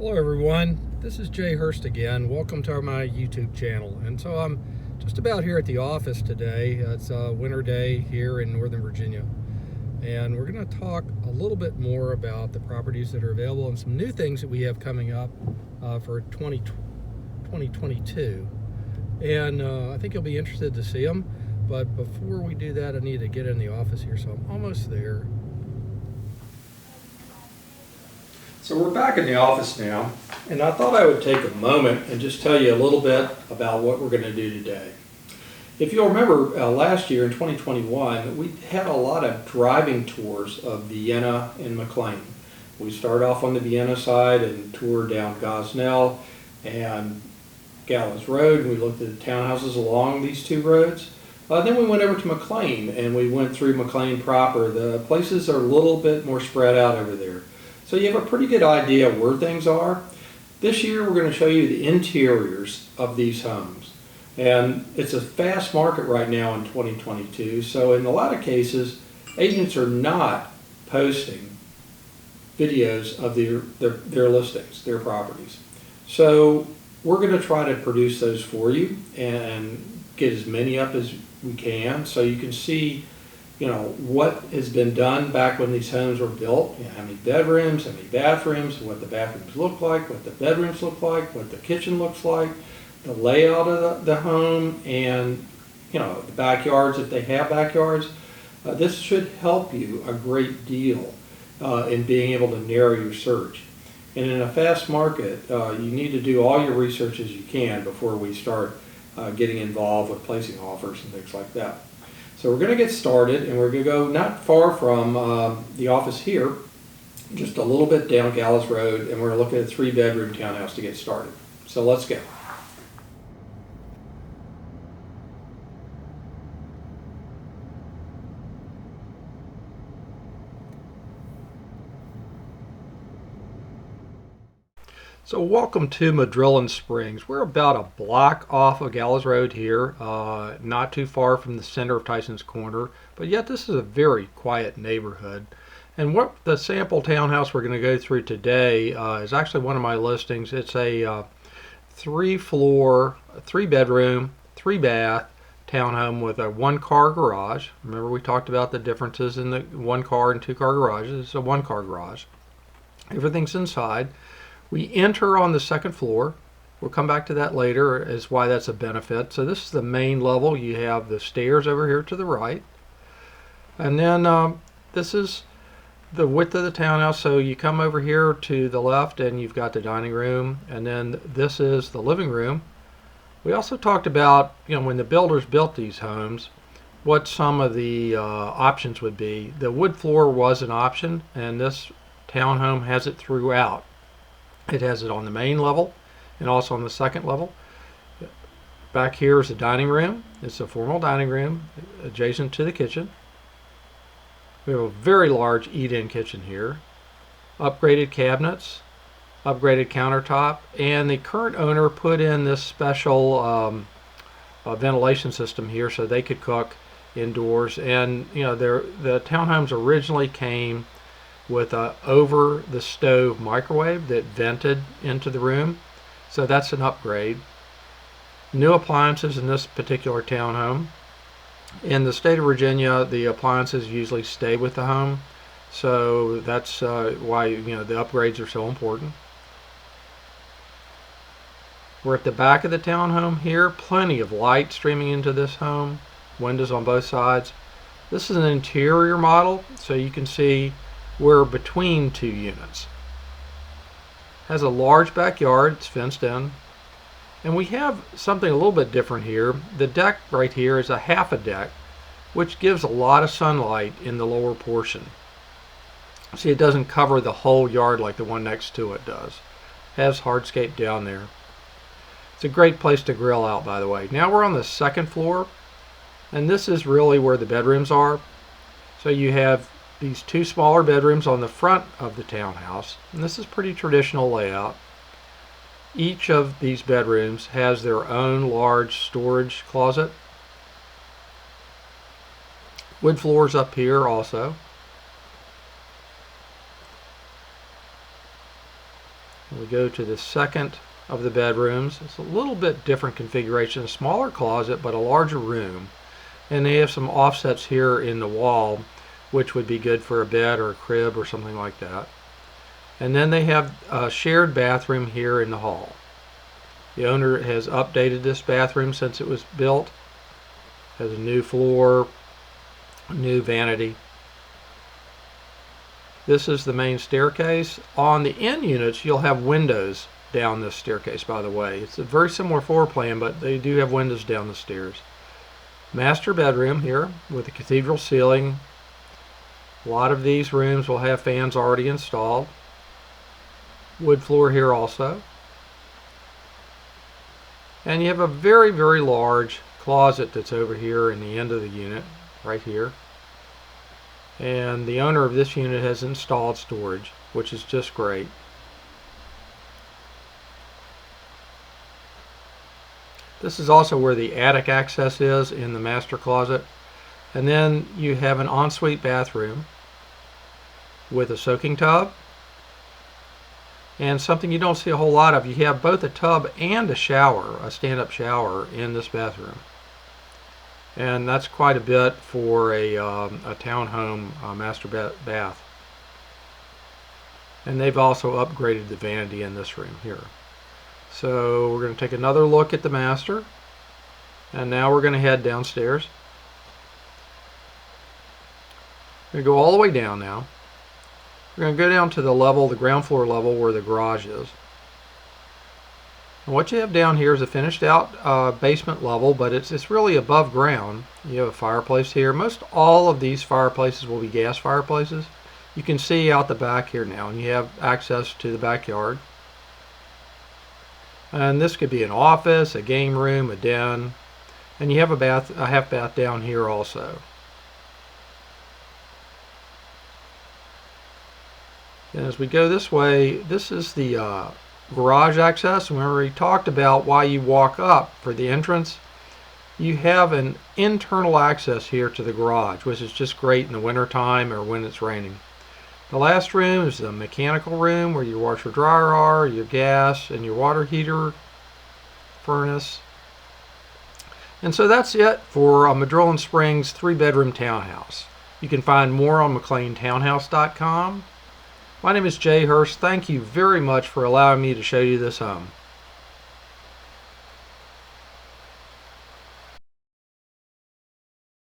Hello everyone, this is Jay Hurst again. Welcome to my YouTube channel. And so I'm just about here at the office today. It's a winter day here in Northern Virginia. And we're going to talk a little bit more about the properties that are available and some new things that we have coming up for 2022. And I think you'll be interested to see them. But before we do that, I need to get in the office here, so I'm almost there. So we're back in the office now, and I thought I would take a moment and just tell you a little bit about what we're going to do today. If you'll remember, last year in 2021, we had a lot of driving tours of Vienna and McLean. We started off on the Vienna side and toured down Gosnell and Gallows Road, and we looked at the townhouses along these two roads. Then we went over to McLean, and we went through McLean proper. The places are a little bit more spread out over there. So you have a pretty good idea where things are. This year we're going to show you the interiors of these homes. And it's a fast market right now in 2022, so in a lot of cases, agents are not posting videos of their listings, their properties. So we're going to try to produce those for you and get as many up as we can so you can see what has been done back when these homes were built, how many bedrooms, how many bathrooms, what the bathrooms look like, what the bedrooms look like, what the kitchen looks like, the layout of the home, and the backyards if they have backyards. This should help you a great deal in being able to narrow your search. And in a fast market, you need to do all your research as you can before we start getting involved with placing offers and things like that. So we're going to get started, and we're going to go not far from the office here, just a little bit down Gallows Road, and we're going to look at a 3-bedroom townhouse to get started. So let's go. So welcome to Madrilyn Springs. We're about a block off of Gallows Road here, not too far from the center of Tyson's Corner, but yet this is a very quiet neighborhood. And what the sample townhouse we're going to go through today is actually one of my listings. It's a 3-floor, 3-bedroom, 3-bath townhome with a 1-car garage. Remember we talked about the differences in the 1-car and 2-car garages. It's a 1-car garage. Everything's inside. We enter on the 2nd floor. We'll come back to that later as why that's a benefit. So this is the main level. You have the stairs over here to the right. And then this is the width of the townhouse. So you come over here to the left and you've got the dining room. And then this is the living room. We also talked about, when the builders built these homes, what some of the options would be. The wood floor was an option, and this townhome has it throughout. It has it on the main level and also on the 2nd level. Back here is the dining room. It's a formal dining room adjacent to the kitchen. We have a very large eat-in kitchen here. Upgraded cabinets, upgraded countertop, and the current owner put in this special ventilation system here so they could cook indoors. And the townhomes originally came with a over the stove microwave that vented into the room, so that's an upgrade. New appliances in this particular townhome. In the state of Virginia, the appliances usually stay with the home, so that's why the upgrades are so important. We're at the back of the townhome here. Plenty of light streaming into this home. Windows on both sides. This is an interior model, so you can see we're between 2 units. Has a large backyard, it's fenced in. And we have something a little bit different here. The deck right here is a half a deck, which gives a lot of sunlight in the lower portion. See, it doesn't cover the whole yard like the one next to it does. Has hardscape down there. It's a great place to grill out, by the way. Now we're on the 2nd floor, and this is really where the bedrooms are. So you have these 2 smaller bedrooms on the front of the townhouse, and this is pretty traditional layout. Each of these bedrooms has their own large storage closet. Wood floors up here also. We go to the second of the bedrooms. It's a little bit different configuration, a smaller closet but a larger room. And they have some offsets here in the wall, which would be good for a bed or a crib or something like that. And then they have a shared bathroom here in the hall. The owner has updated this bathroom since it was built. Has a new floor, new vanity. This is the main staircase. On the end units, you'll have windows down this staircase, by the way. It's a very similar floor plan, but they do have windows down the stairs. Master bedroom here with a cathedral ceiling. A lot of these rooms will have fans already installed. Wood floor here also. And you have a very, very large closet that's over here in the end of the unit, right here. And the owner of this unit has installed storage, which is just great. This is also where the attic access is in the master closet. And then you have an ensuite bathroom with a soaking tub. And something you don't see a whole lot of, you have both a tub and a shower, a stand-up shower in this bathroom. And that's quite a bit for a townhome master bath. And they've also upgraded the vanity in this room here. So we're going to take another look at the master. And now we're going to head downstairs. We're going to go all the way down now. We're going to go down to the ground floor level where the garage is. And what you have down here is a finished out basement level, but it's really above ground. You have a fireplace here. Most all of these fireplaces will be gas fireplaces. You can see out the back here now, and you have access to the backyard. And this could be an office, a game room, a den, and you have a half bath down here also. And as we go this way, this is the garage access. Remember, we talked about why you walk up for the entrance. You have an internal access here to the garage, which is just great in the winter time or when it's raining. The last room is the mechanical room where your washer dryer are, your gas, and your water heater, furnace. And so that's it for a Madrilyn Springs 3-bedroom townhouse. You can find more on McLeantownhouse.com. My name is Jay Hurst. Thank you very much for allowing me to show you this home.